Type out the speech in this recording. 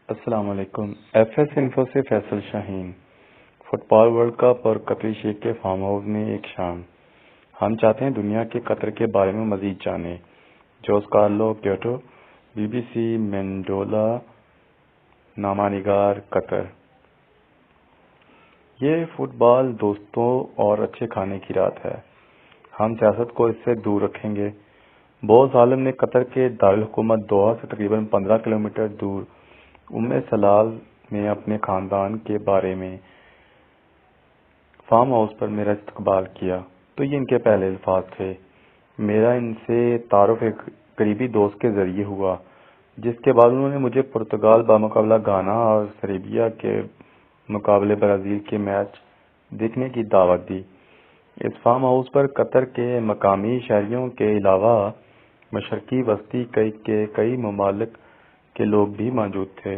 السلام علیکم۔ F S info سے فیصل شاہین۔ فٹ بال ورلڈ کپ اور قطری شیخ کے فارم ہاؤس میں ایک شام۔ ہم چاہتے ہیں دنیا کے قطر کے بارے میں مزید جانیں۔ Jose Carlos Cueto, B B C مینڈولا، نامہ نگار، قطر۔ یہ فٹ بال دوستوں اور اچھے کھانے کی رات ہے۔ ہم سیاست کو اس سے دور رکھیں گے۔ بوز عالم نے قطر کے دارالحکومت دوحہ سے تقریباً 15 کلومیٹر دور سلال میں اپنے خاندان کے بارے میں فارم ہاؤس پر میرا استقبال کیا تو یہ ان کے پہلے الفاظ تھے۔ میرا ان سے تعارف ایک قریبی دوست کے ذریعے ہوا، جس کے بعد انہوں نے مجھے پرتگال بمقابلہ گانا اور سیربیا کے مقابلے برازیل کے میچ دیکھنے کی دعوت دی۔ اس فارم ہاؤس پر قطر کے مقامی شہریوں کے علاوہ مشرقی وسطی کے کئی ممالک کے لوگ بھی موجود تھے۔